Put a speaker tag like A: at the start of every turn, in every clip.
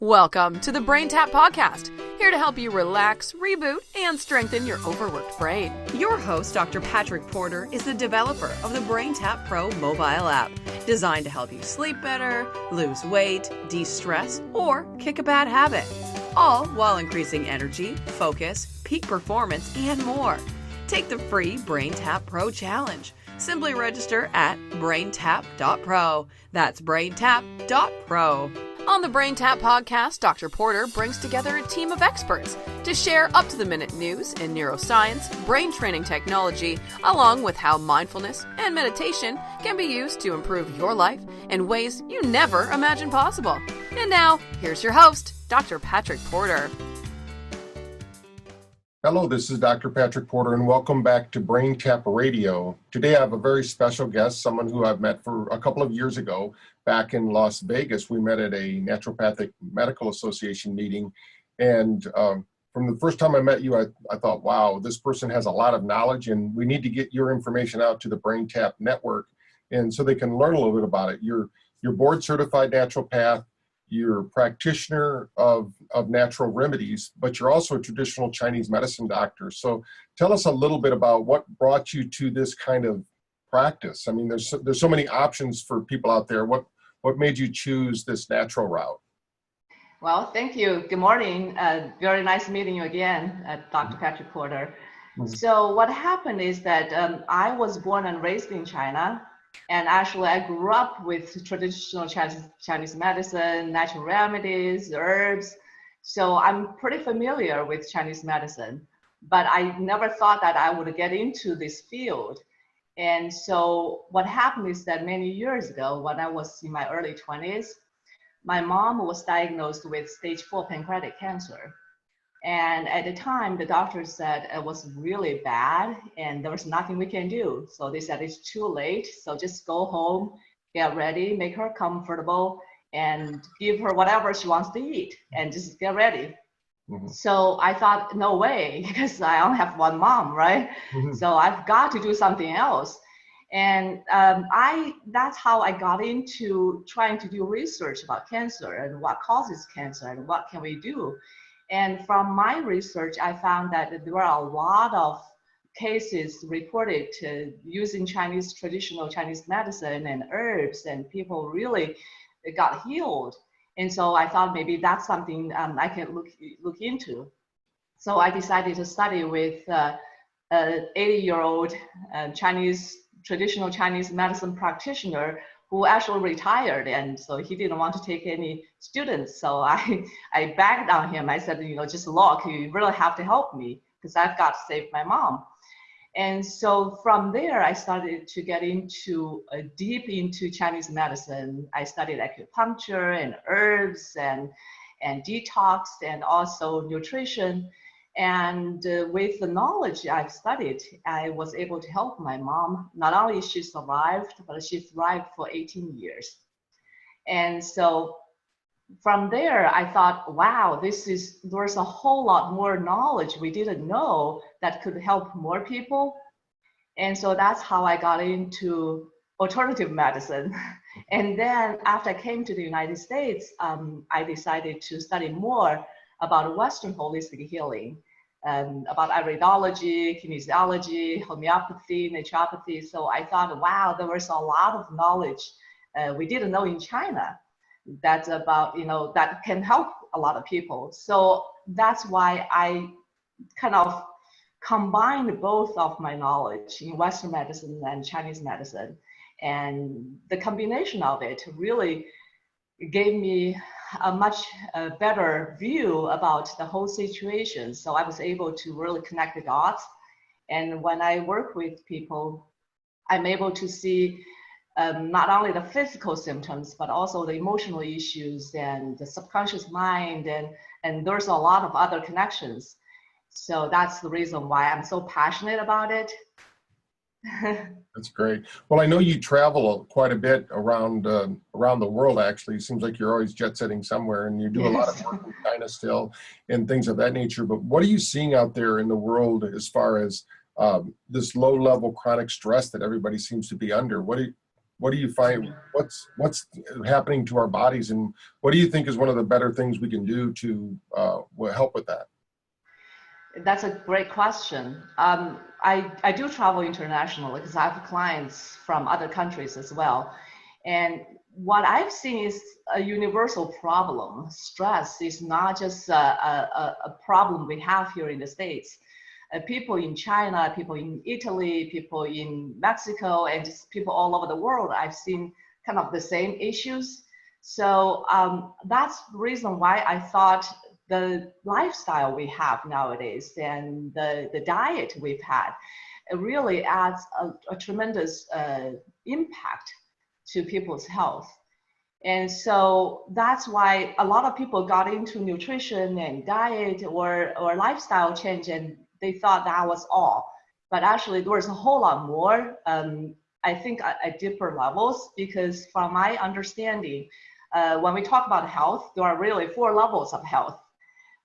A: Welcome to the Brain Tap Podcast, here to help you relax, reboot, and strengthen your overworked brain. Your host, Dr. Patrick Porter, is the developer of the Brain Tap Pro mobile app, designed to help you sleep better, lose weight, de-stress, or kick a bad habit, all while increasing energy, focus, peak performance, and more. Take the free Brain Tap Pro Challenge. Simply register at braintap.pro. That's braintap.pro. On the Brain Tap Podcast, Dr. Porter brings together a team of experts to share up-to-the-minute news in neuroscience, brain training technology, along with how mindfulness and meditation can be used to improve your life in ways you never imagined possible. And now, here's your host, Dr. Patrick Porter.
B: Hello, this is Dr. Patrick Porter, and welcome back to Brain Tap Radio. Today I have a very special guest, someone who I've met for a couple of years ago back in Las Vegas. We met at a Naturopathic Medical Association meeting, and from the first time I met you, I thought, wow, this person has a lot of knowledge, and we need to get your information out to the Brain Tap Network, and so they can learn a little bit about it. You're board-certified naturopath. You're a practitioner of natural remedies, but you're also a traditional Chinese medicine doctor. So tell us a little bit about what brought you to this kind of practice. I mean, there's so many options for people out there. What made you choose this natural route?
C: Well, thank you. Good morning. Very nice meeting you again, Dr. Patrick Porter. Mm-hmm. So what happened is that I was born and raised in China. And actually, I grew up with traditional Chinese medicine, natural remedies, herbs. So I'm pretty familiar with Chinese medicine, but I never thought that I would get into this field. And so what happened is that many years ago, when I was in my early 20s, my mom was diagnosed with stage 4 pancreatic cancer. And at the time, the doctor said it was really bad and there was nothing we can do. So they said it's too late. So just go home, get ready, make her comfortable, and give her whatever she wants to eat and just get ready. Mm-hmm. So I thought, no way, because I only have one mom, right? Mm-hmm. So I've got to do something else. And that's how I got into trying to do research about cancer and what causes cancer and what can we do. And from my research, I found that there are a lot of cases reported to using traditional Chinese medicine and herbs, and people really got healed. And so I thought maybe that's something I can look into. So I decided to study with an 80-year-old traditional Chinese medicine practitioner who actually retired, and so he didn't want to take any students. So I begged on him. I said, just look, you really have to help me because I've got to save my mom. And so from there, I started to get deep into Chinese medicine. I studied acupuncture and herbs and detox and also nutrition. And with the knowledge I've studied, I was able to help my mom. Not only she survived, but she thrived for 18 years. And so from there, I thought, wow, there's a whole lot more knowledge we didn't know that could help more people. And so that's how I got into alternative medicine. And then after I came to the United States, I decided to study more about Western holistic healing, about iridology, kinesiology, homeopathy, naturopathy. So I thought, wow, there was a lot of knowledge we didn't know in China that's about, that can help a lot of people. So that's why I kind of combined both of my knowledge in Western medicine and Chinese medicine. And the combination of it really gave me a much better view about the whole situation. So I was able to really connect the dots. And when I work with people, I'm able to see not only the physical symptoms, but also the emotional issues and the subconscious mind. And there's a lot of other connections. So that's the reason why I'm so passionate about it.
B: That's great. Well, I know you travel quite a bit around the world, actually. It seems like you're always jet setting somewhere, and you do a lot of work in China still and things of that nature. But what are you seeing out there in the world as far as this low level chronic stress that everybody seems to be under? What do you find? What's happening to our bodies, and what do you think is one of the better things we can do to help with that?
C: That's a great question. I do travel internationally because I have clients from other countries as well. And what I've seen is a universal problem. Stress is not just a problem we have here in the States. People in China, people in Italy, people in Mexico, and just people all over the world, I've seen kind of the same issues. So that's the reason why I thought the lifestyle we have nowadays and the diet we've had, it really adds a tremendous impact to people's health. And so that's why a lot of people got into nutrition and diet or lifestyle change, and they thought that was all. But actually, there was a whole lot more, I think, at deeper levels, because from my understanding, when we talk about health, there are really 4 levels of health.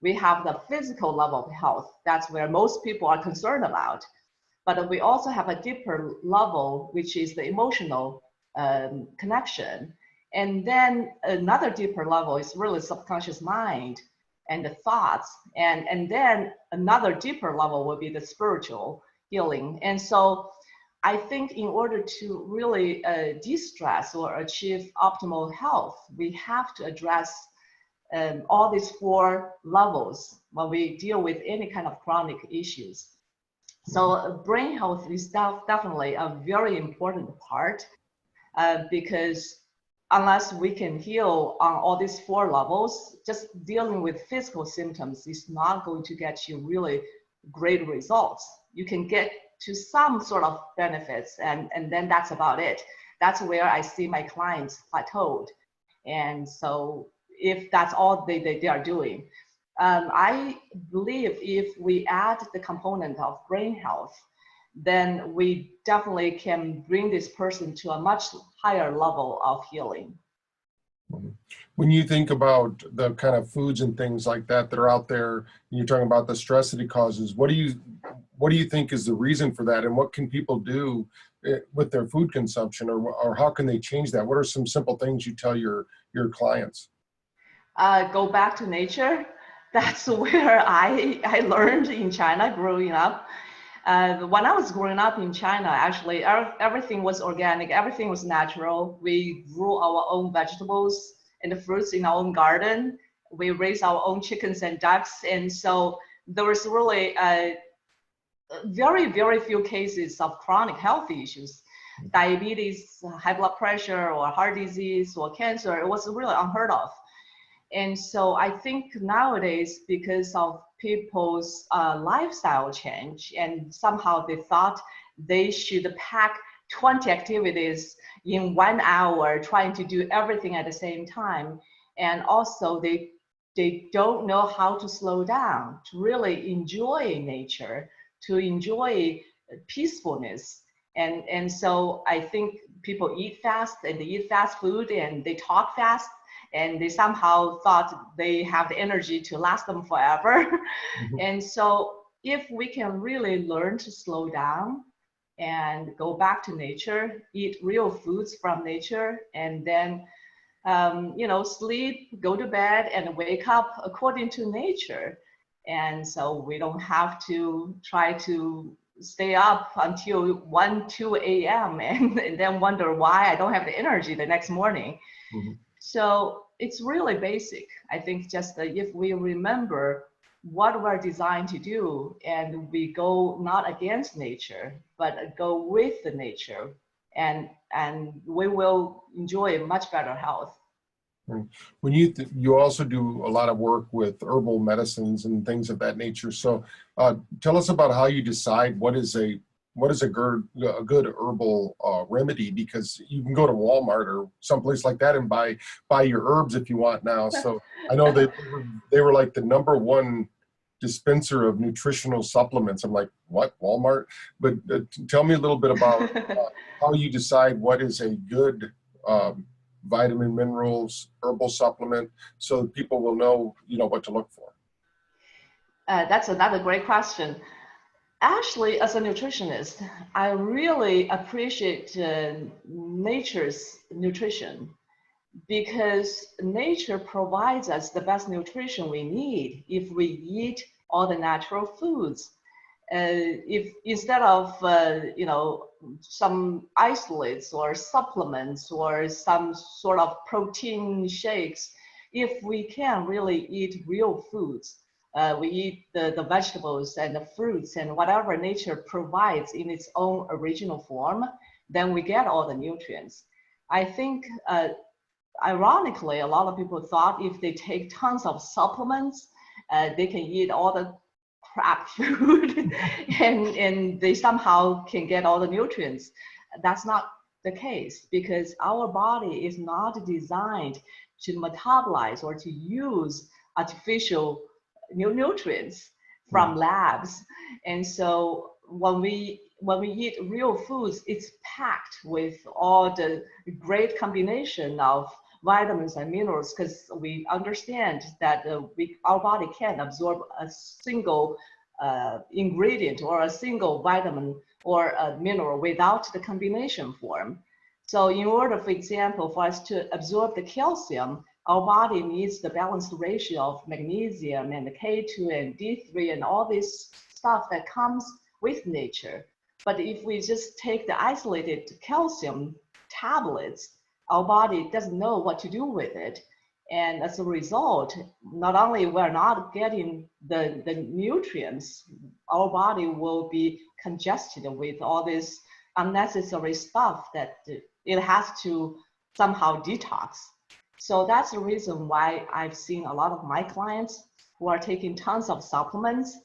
C: We have the physical level of health. That's where most people are concerned about. But we also have a deeper level, which is the emotional connection. And then another deeper level is really subconscious mind and the thoughts. And then another deeper level will be the spiritual healing. And so I think in order to really de-stress or achieve optimal health, we have to address all these 4 levels when we deal with any kind of chronic issues. So brain health is definitely a very important part because unless we can heal on all these 4 levels, just dealing with physical symptoms is not going to get you really great results. You can get to some sort of benefits, and then that's about it. That's where I see my clients plateaued. And so if that's all they are doing, I believe if we add the component of brain health, then we definitely can bring this person to a much higher level of healing.
B: When you think about the kind of foods and things like that that are out there, you're talking about the stress that it causes, what do you think is the reason for that, and what can people do with their food consumption, or how can they change that? What are some simple things you tell your clients?
C: Go back to nature. That's where I learned in China growing up. When I was growing up in China, actually, everything was organic, everything was natural. We grew our own vegetables and the fruits in our own garden. We raised our own chickens and ducks. And so there was really very, very few cases of chronic health issues. Diabetes, high blood pressure, or heart disease, or cancer, it was really unheard of. And so I think nowadays, because of people's lifestyle change, and somehow they thought they should pack 20 activities in 1 hour, trying to do everything at the same time. And also they don't know how to slow down, to really enjoy nature, to enjoy peacefulness. And so I think people eat fast, and they eat fast food, and they talk fast, and they somehow thought they have the energy to last them forever. Mm-hmm. And so if we can really learn to slow down and go back to nature, eat real foods from nature, and then sleep, go to bed, and wake up according to nature. And so we don't have to try to stay up until 1, 2 a.m. and then wonder why I don't have the energy the next morning. Mm-hmm. So it's really basic. I think just if we remember what we're designed to do, and we go not against nature, but go with the nature, and we will enjoy much better health.
B: When you also do a lot of work with herbal medicines and things of that nature. So tell us about how you decide what is a good herbal remedy, because you can go to Walmart or someplace like that and buy your herbs if you want now. So I know that they were like the #1 dispenser of nutritional supplements. I'm like, what, Walmart? But tell me a little bit about how you decide what is a good vitamin, minerals, herbal supplement, so that people will know, what to look for.
C: That's another great question. Actually, as a nutritionist, I really appreciate nature's nutrition because nature provides us the best nutrition we need if we eat all the natural foods. If instead of some isolates or supplements or some sort of protein shakes, if we can really eat real foods, we eat the vegetables and the fruits and whatever nature provides in its own original form, then we get all the nutrients. I think ironically, a lot of people thought if they take tons of supplements, they can eat all the crap food and they somehow can get all the nutrients. That's not the case because our body is not designed to metabolize or to use artificial nutrients from labs. And so when we eat real foods, it's packed with all the great combination of vitamins and minerals because we understand that our body can't absorb a single ingredient or a single vitamin or a mineral without the combination form. So in order, for example, for us to absorb the calcium, our body needs the balanced ratio of magnesium and the K2 and D3 and all this stuff that comes with nature. But if we just take the isolated calcium tablets, our body doesn't know what to do with it. And as a result, not only we're not getting the nutrients, our body will be congested with all this unnecessary stuff that it has to somehow detox. So that's the reason why I've seen a lot of my clients who are taking tons of supplements,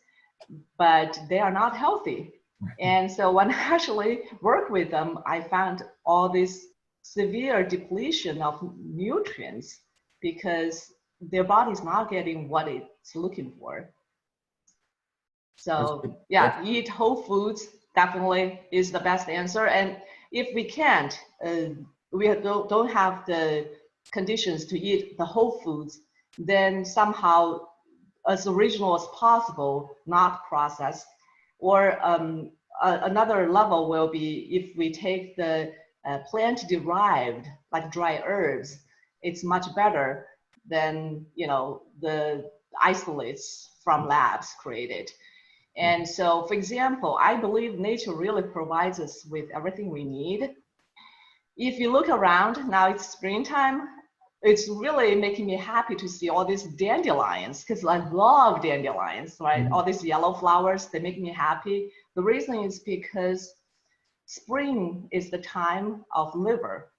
C: but they are not healthy. And so when I actually work with them, I found all this severe depletion of nutrients because their body's not getting what it's looking for. So yeah, eat whole foods definitely is the best answer. And if we can't, we don't have the conditions to eat the whole foods, then somehow as original as possible, not processed. Or another level will be if we take the plant-derived, like dry herbs, it's much better than the isolates from labs created. And so, for example, I believe nature really provides us with everything we need. If you look around, now it's springtime, it's really making me happy to see all these dandelions because I love dandelions, right? All these yellow flowers, they make me happy. The reason is because spring is the time of liver.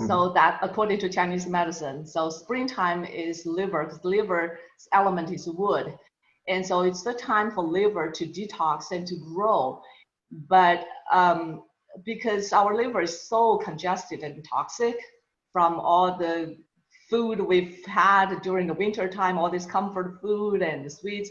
C: So that according to Chinese medicine, so springtime is liver because liver's element is wood. And so it's the time for liver to detox and to grow. But because our liver is so congested and toxic from all the food we've had during the winter time, all this comfort food and the sweets.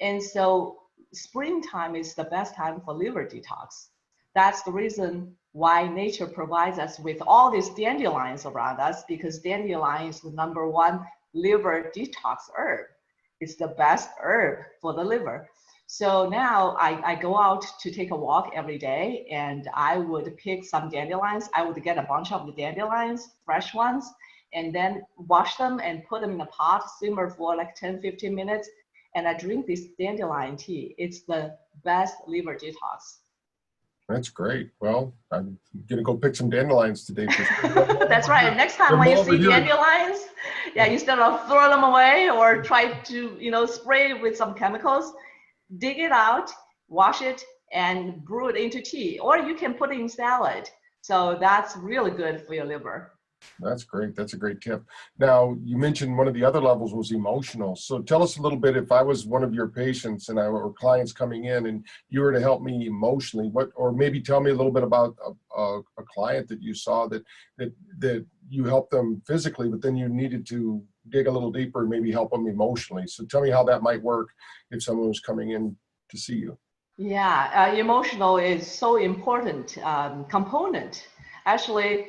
C: And so springtime is the best time for liver detox. That's the reason why nature provides us with all these dandelions around us, because dandelion is the #1 liver detox herb. It's the best herb for the liver. So now I go out to take a walk every day and I would pick some dandelions. I would get a bunch of the dandelions, fresh ones, and then wash them and put them in a pot, simmer for like 10-15 minutes. And I drink this dandelion tea. It's the best liver detox.
B: That's great. Well, I'm going to go pick some dandelions today. For sure.
C: That's right. Next time when you see dandelions, instead of throw them away or try to, spray it with some chemicals, dig it out, wash it, and brew it into tea. Or you can put it in salad. So that's really good for your liver.
B: That's great. That's a great tip. Now, you mentioned one of the other levels was emotional. So tell us a little bit, if I was one of your patients and or clients coming in and you were to help me emotionally, or maybe tell me a little bit about a client that you saw that you helped them physically, but then you needed to dig a little deeper and maybe help them emotionally. So tell me how that might work if someone was coming in to see you.
C: Yeah, emotional is so important component. Actually,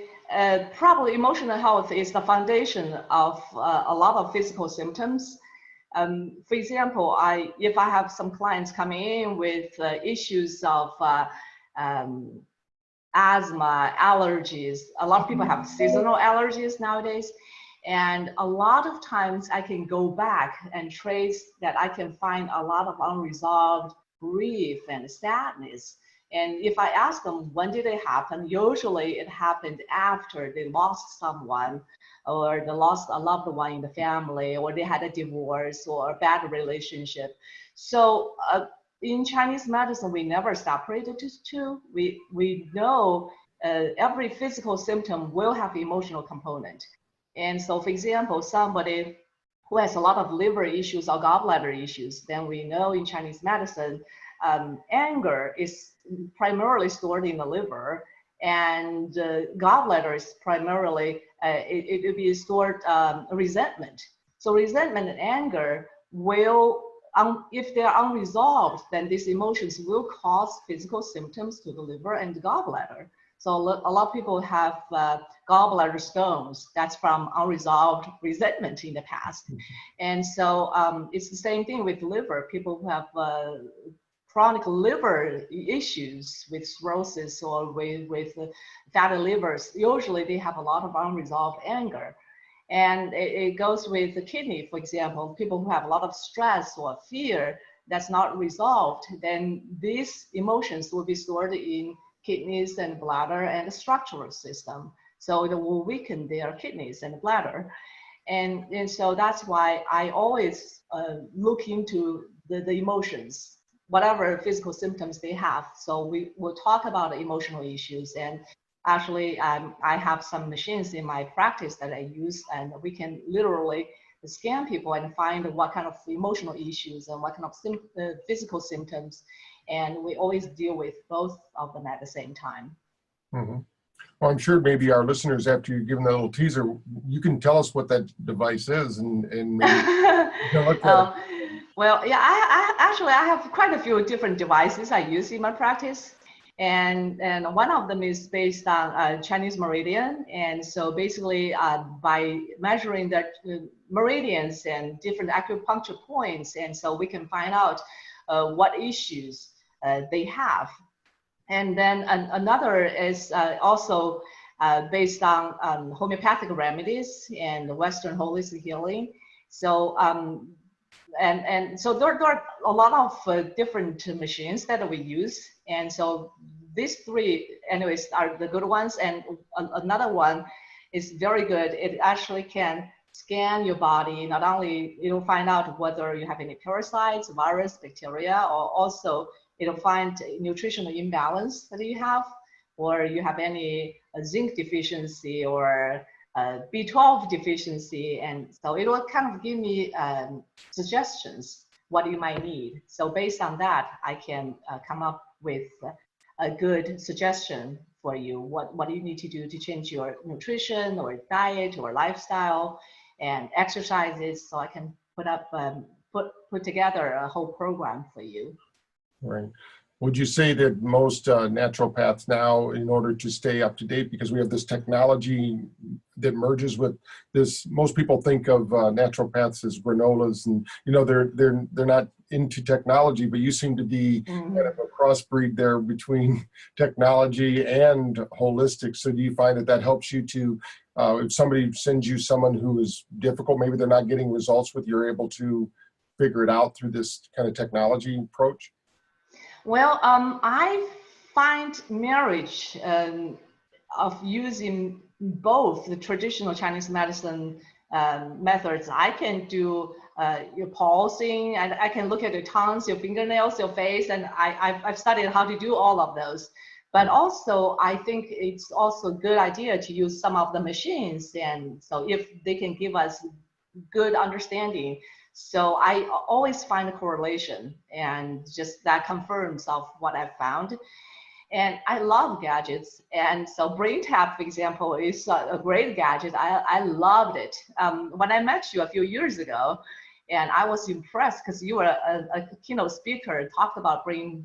C: probably emotional health is the foundation of a lot of physical symptoms. For example, if I have some clients coming in with issues of asthma, allergies. A lot of people have seasonal allergies nowadays. And a lot of times I can go back and trace that I can find a lot of unresolved grief and sadness. And if I ask them, when did it happen? Usually it happened after they lost someone, or they lost a loved one in the family, or they had a divorce or a bad relationship. So in Chinese medicine, we never separated these two. We know every physical symptom will have emotional component. And so, for example, somebody who has a lot of liver issues or gallbladder issues, then we know in Chinese medicine, anger is primarily stored in the liver, and gallbladder is primarily, it will be stored resentment. So resentment and anger will, if they are unresolved, then these emotions will cause physical symptoms to the liver and the gallbladder. So a lot of people have gallbladder stones. That's from unresolved resentment in the past. And so it's the same thing with liver. People who have chronic liver issues with cirrhosis or with fatty livers, usually they have a lot of unresolved anger. And it goes with the kidney, for example. People who have a lot of stress or fear that's not resolved, then these emotions will be stored in kidneys and bladder and the structural system. So it will weaken their kidneys and bladder. And so that's why I always look into the emotions, whatever physical symptoms they have. So we will talk about the emotional issues. And actually, I have some machines in my practice that I use, and we can literally scan people and find what kind of emotional issues and what kind of physical symptoms. And we always deal with both of them at the same time.
B: Mm-hmm. Well, I'm sure maybe our listeners, after you've given that little teaser, you can tell us what that device is and maybe look at it.
C: Well, yeah, I have quite a few different devices I use in my practice. And one of them is based on Chinese meridian. And so basically by measuring the meridians and different acupuncture points, and so we can find out what issues they have. And then another is also based on homeopathic remedies and Western holistic healing. So and so there are a lot of different machines that we use. And so these three, anyways, are the good ones. And another one is very good. It actually can scan your body. Not only it'll find out whether you have any parasites, virus, bacteria, or also it'll find nutritional imbalance that you have, or you have any zinc deficiency or B12 deficiency. And so it will kind of give me suggestions what you might need. So based on that, I can come up with a good suggestion for you, what you need to do to change your nutrition or diet or lifestyle and exercises, so I can put together a whole program for you.
B: Right. Would you say that most naturopaths now, in order to stay up to date, because we have this technology that merges with this, most people think of naturopaths as granolas, and they're not into technology, but you seem to be kind of a crossbreed there between technology and holistic. So do you find that helps you to, if somebody sends you someone who is difficult, maybe they're not getting results with, you're able to figure it out through this kind of technology approach?
C: Well, I find marriage of using both the traditional Chinese medicine methods. I can do your pulsing, and I can look at your tongues, your fingernails, your face, and I've studied how to do all of those. But also, I think it's also a good idea to use some of the machines, and so if they can give us good understanding. So I always find a correlation, and just that confirms of what I've found. And I love gadgets. And so BrainTap, for example, is a great gadget. I loved it. When I met you a few years ago, and I was impressed because you were a keynote speaker and talked about brain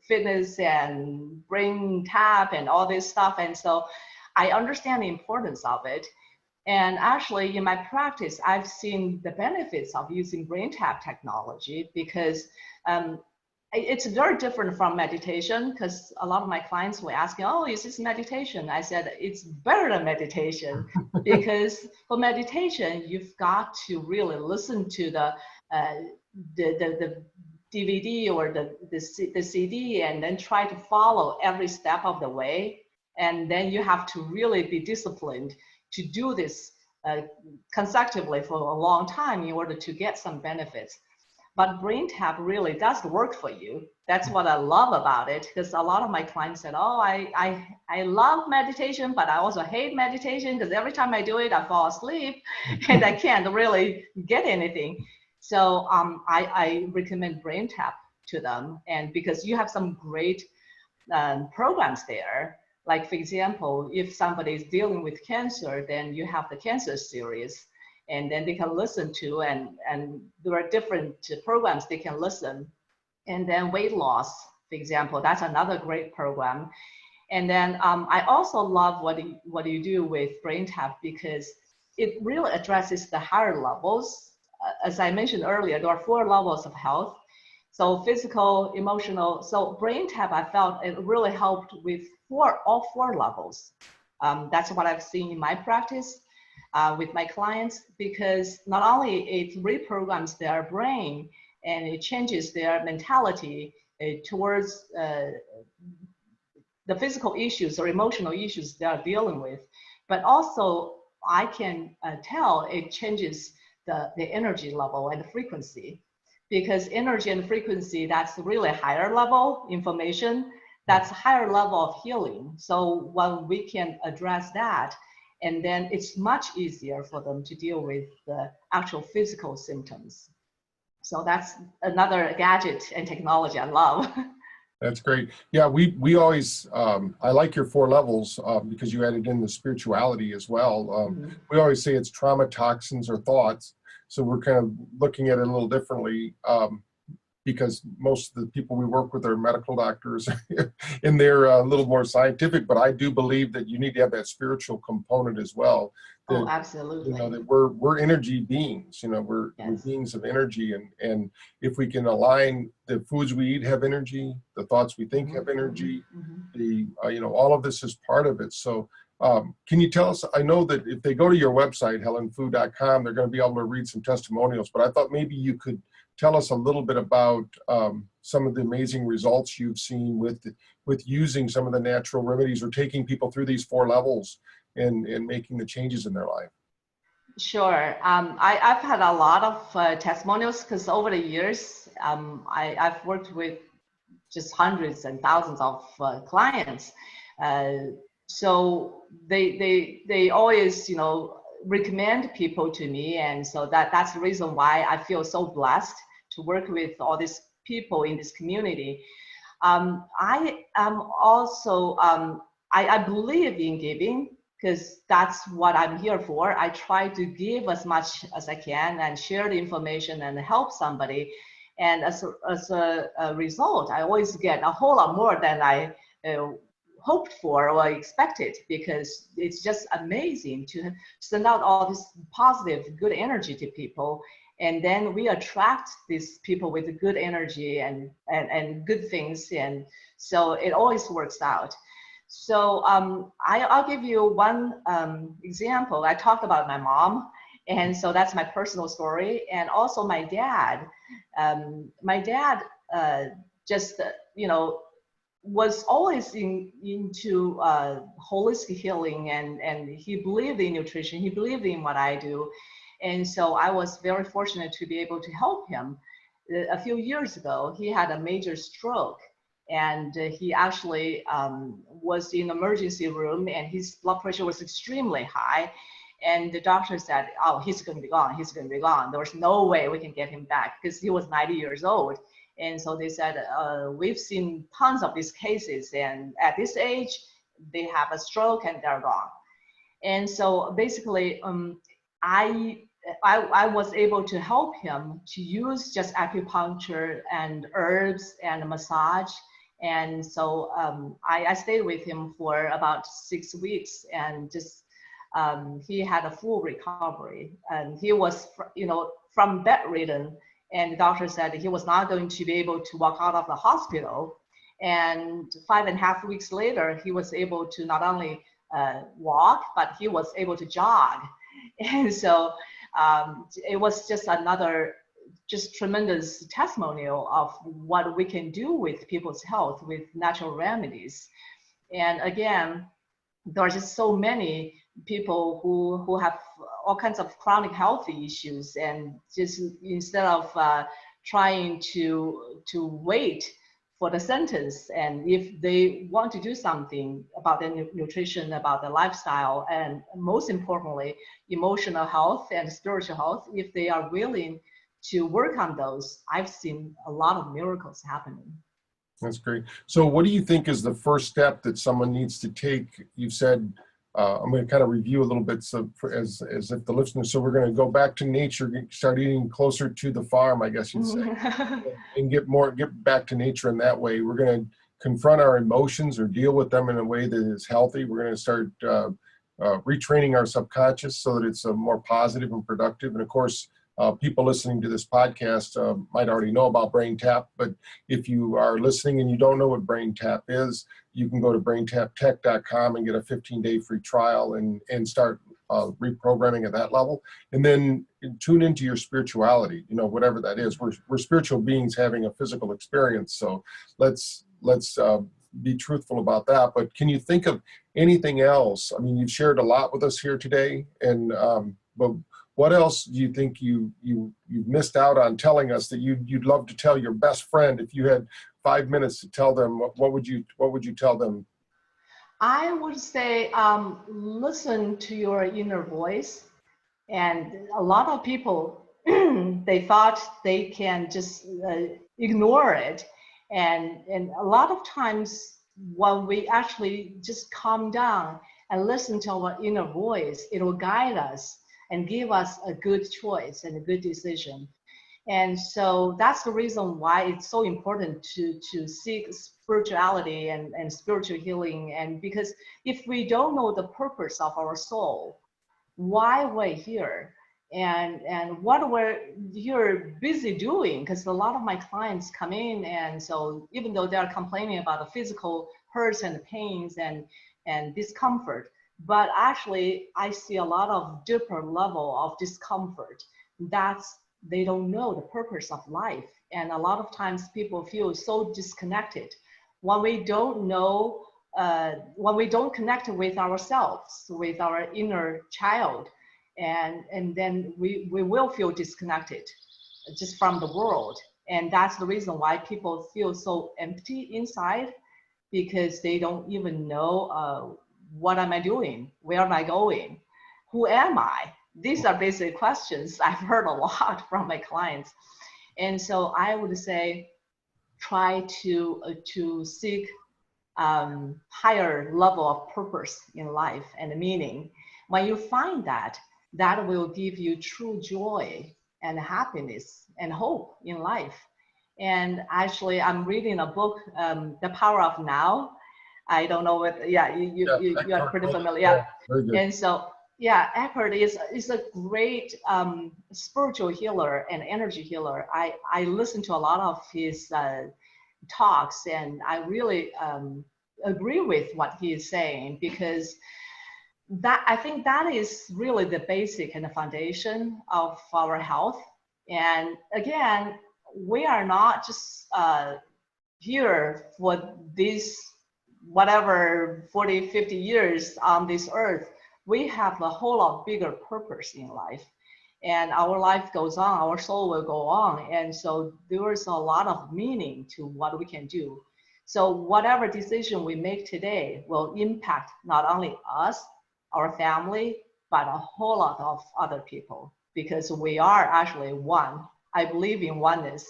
C: fitness and BrainTap and all this stuff. And so I understand the importance of it. And actually, in my practice, I've seen the benefits of using BrainTap technology because it's very different from meditation, because a lot of my clients were asking, oh, is this meditation? I said, it's better than meditation because for meditation, you've got to really listen to the DVD or the CD and then try to follow every step of the way. And then you have to really be disciplined to do this consecutively for a long time in order to get some benefits. But BrainTap really does work for you. That's what I love about it, because a lot of my clients said, oh, I love meditation, but I also hate meditation because every time I do it, I fall asleep and I can't really get anything. So I recommend BrainTap to them, and because you have some great programs there. Like, for example, if somebody is dealing with cancer, then you have the cancer series, and then they can listen to, and there are different programs they can listen. And then weight loss, for example, that's another great program. And then I also love what you do with BrainTap, because it really addresses the higher levels. As I mentioned earlier, there are 4 levels of health. So physical, emotional. So BrainTap, I felt it really helped with all 4 levels. That's what I've seen in my practice with my clients, because not only it reprograms their brain and it changes their mentality towards the physical issues or emotional issues they are dealing with, but also I can tell it changes the energy level and the frequency. Because energy and frequency, that's really higher level information, that's higher level of healing. So when we can address that, and then it's much easier for them to deal with the actual physical symptoms. So that's another gadget and technology I love.
B: That's great. Yeah, we always, I like your 4 levels because you added in the spirituality as well. We always say it's trauma, toxins, or thoughts. So we're kind of looking at it a little differently because most of the people we work with are medical doctors and they're a little more scientific, but I do believe that you need to have that spiritual component as well. That,
C: oh, absolutely.
B: You know, that we're energy beings, you know, we're beings of energy. And if we can align the foods we eat have energy, the thoughts we think have energy, the, you know, all of this is part of it. So can you tell us, I know that if they go to your website, helenfu.com, they're going to be able to read some testimonials, but I thought maybe you could tell us a little bit about some of the amazing results you've seen with using some of the natural remedies or taking people through these 4 levels and making the changes in their life.
C: Sure. I've had a lot of testimonials, because over the years, I've worked with just hundreds and thousands of clients. So they always, you know, recommend people to me. And so that's the reason why I feel so blessed to work with all these people in this community. I am also, I believe in giving, because that's what I'm here for. I try to give as much as I can and share the information and help somebody. And as a result, I always get a whole lot more than I hoped for or expected, because it's just amazing to send out all this positive, good energy to people. And then we attract these people with good energy and good things. And so it always works out. So I'll give you one example. I talked about my mom, and so that's my personal story. And also my dad. My dad just, you know, was always into holistic healing, and he believed in nutrition. He believed in what I do. And so I was very fortunate to be able to help him. A few years ago, he had a major stroke. And he actually was in the emergency room, and his blood pressure was extremely high. And the doctor said, oh, he's going to be gone. He's going to be gone. There was no way we can get him back, because he was 90 years old. And so they said, we've seen tons of these cases. And at this age, they have a stroke and they're gone. And so basically, I was able to help him to use just acupuncture and herbs and massage. And so I stayed with him for about 6 weeks and just he had a full recovery, and he was, from bedridden, and the doctor said he was not going to be able to walk out of the hospital. And 5.5 weeks later, he was able to not only walk, but he was able to jog. And so it was just another tremendous testimonial of what we can do with people's health with natural remedies. And again, there are just so many people who have all kinds of chronic health issues, and just instead of trying to wait for the sentence, and if they want to do something about their nutrition, about their lifestyle, and most importantly, emotional health and spiritual health, if they are willing to work on those, I've seen a lot of miracles happening.
B: That's great. So what do you think is the first step that someone needs to take? You said, I'm going to kind of review a little bit as if the listeners, so we're going to go back to nature, start eating closer to the farm, I guess you'd say, and get back to nature in that way. We're going to confront our emotions or deal with them in a way that is healthy. We're going to start retraining our subconscious so that it's more positive and productive. And of course, people listening to this podcast might already know about Brain Tap, but if you are listening and you don't know what Brain Tap is, you can go to braintaptech.com and get a 15-day free trial and start reprogramming at that level. And then tune into your spirituality, whatever that is. We're spiritual beings having a physical experience, so let's be truthful about that. But can you think of anything else? I mean, you've shared a lot with us here today, and but what else do you think you've missed out on telling us that you'd love to tell your best friend? If you had 5 minutes to tell them, what would you tell them?
C: I would say listen to your inner voice. And a lot of people, they thought they can just ignore it. And a lot of times when we actually just calm down and listen to our inner voice, it will guide us and give us a good choice and a good decision. And so that's the reason why it's so important to seek spirituality and spiritual healing. And because if we don't know the purpose of our soul, why we're here, and what we're here busy doing, because a lot of my clients come in, and so even though they're complaining about the physical hurts and pains and discomfort, but actually I see a lot of deeper level of discomfort. That's they don't know the purpose of life. And a lot of times people feel so disconnected when we don't know, when we don't connect with ourselves, with our inner child, and then we will feel disconnected just from the world. And that's the reason why people feel so empty inside, because they don't even know what am I doing? Where am I going? Who am I? These are basic questions I've heard a lot from my clients. And so I would say try to seek higher level of purpose in life and meaning. When you find that, that will give you true joy and happiness and hope in life. And actually, I'm reading a book, The Power of Now. I don't know what, you are pretty familiar. Yeah.
B: Very good.
C: And so, yeah, Eckhart is a great spiritual healer and energy healer. I listen to a lot of his talks, and I really agree with what he is saying, because I think that is really the basic and the foundation of our health. And again, we are not just here for this whatever 40, 50 years on this earth. We have a whole lot bigger purpose in life, and our life goes on, our soul will go on. And so there is a lot of meaning to what we can do. So whatever decision we make today will impact not only us, our family, but a whole lot of other people, because we are actually one. I believe in oneness.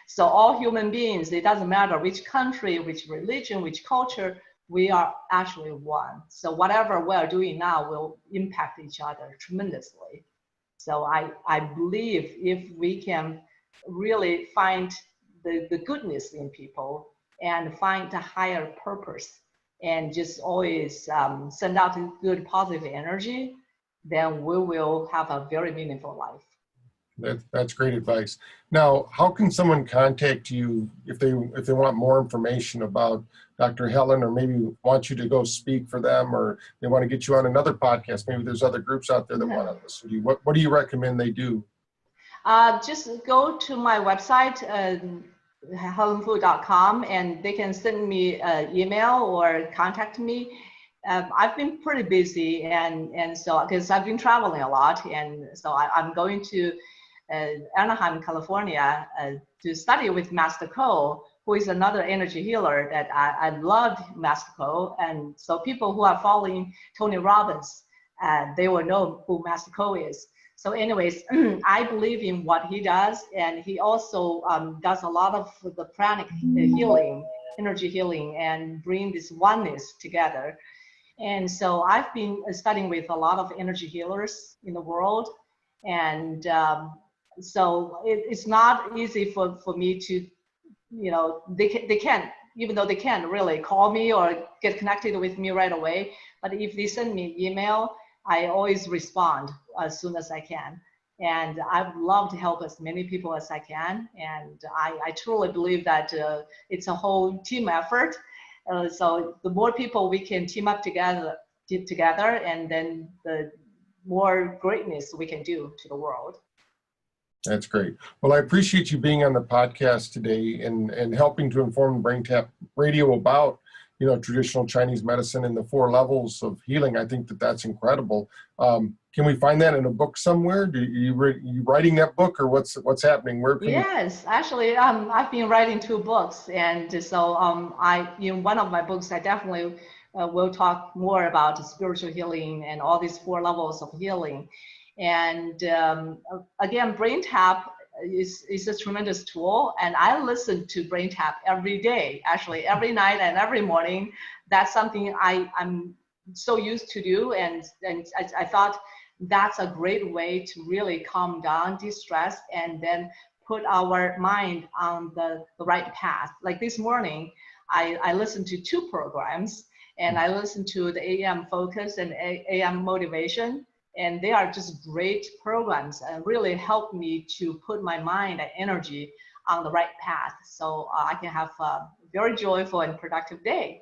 C: So all human beings, it doesn't matter which country, which religion, which culture, we are actually one. So whatever we are doing now will impact each other tremendously. So I believe if we can really find the goodness in people and find a higher purpose and just always send out good positive energy, then we will have a very meaningful life.
B: That's great advice. Now, how can someone contact you if they want more information about Dr. Helen, or maybe want you to go speak for them, or they want to get you on another podcast? Maybe there's other groups out there that want to listen to you. What do you recommend they do?
C: Just go to my website, helenfu.com, and they can send me an email or contact me. I've been pretty busy, and so because I've been traveling a lot, and so I'm going to Anaheim, California, to study with Master Ko, who is another energy healer that I loved Master Ko. And so people who are following Tony Robbins, they will know who Master Ko is. So anyways, I believe in what he does, and he also does a lot of the pranic healing, energy healing, and bring this oneness together. And so I've been studying with a lot of energy healers in the world, and so it's not easy for me to, they can't, even though they can't really call me or get connected with me right away, but if they send me an email, I always respond as soon as I can. And I would love to help as many people as I can. And I truly believe that it's a whole team effort. So the more people we can team up together, and then the more greatness we can do to the world.
B: That's great. Well, I appreciate you being on the podcast today and helping to inform BrainTap Radio about, traditional Chinese medicine and the 4 levels of healing. I think that's incredible. Can we find that in a book somewhere? You writing that book, or what's happening? Where can
C: Yes, actually, I've been writing 2 books, and so in one of my books, I definitely will talk more about spiritual healing and all these 4 levels of healing. And again, BrainTap is a tremendous tool, and I listen to BrainTap every day, actually every night and every morning. That's something I'm so used to do, and I thought that's a great way to really calm down, de-stress, and then put our mind on the right path. Like this morning, I listened to 2 programs, and I listened to the AM Focus and AM Motivation. And they are just great programs and really help me to put my mind and energy on the right path, so I can have a very joyful and productive day.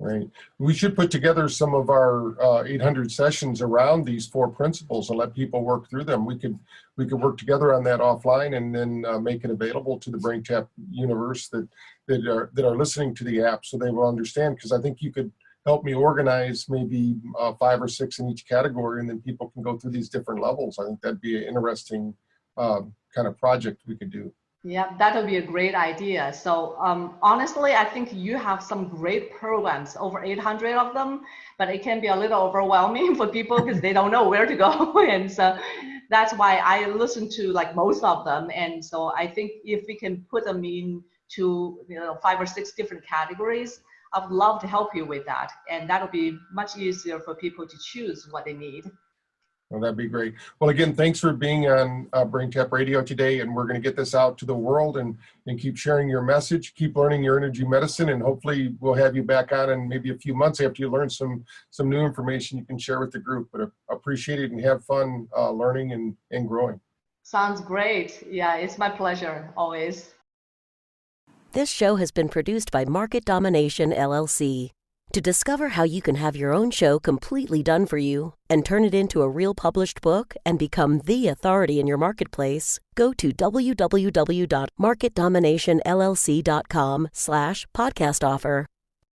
B: Right. We should put together some of our 800 sessions around these 4 principles and let people work through them. We could work together on that offline, and then make it available to the BrainTap universe that are listening to the app, so they will understand. Because I think you could help me organize maybe 5 or 6 in each category, and then people can go through these different levels. I think that'd be an interesting kind of project we could do.
C: Yeah, that would be a great idea. So honestly, I think you have some great programs, over 800 of them, but it can be a little overwhelming for people because they don't know where to go. And so that's why I listen to like most of them. And so I think if we can put them into 5 or 6 different categories, I would love to help you with that. And that'll be much easier for people to choose what they need.
B: Well, that'd be great. Well, again, thanks for being on BrainTap Radio today. And we're going to get this out to the world and keep sharing your message, keep learning your energy medicine, and hopefully we'll have you back on in maybe a few months after you learn some new information you can share with the group. But appreciate it and have fun learning and growing.
C: Sounds great. Yeah, it's my pleasure always.
D: This show has been produced by Market Domination, LLC. To discover how you can have your own show completely done for you and turn it into a real published book and become the authority in your marketplace, go to www.marketdominationllc.com/podcast offer.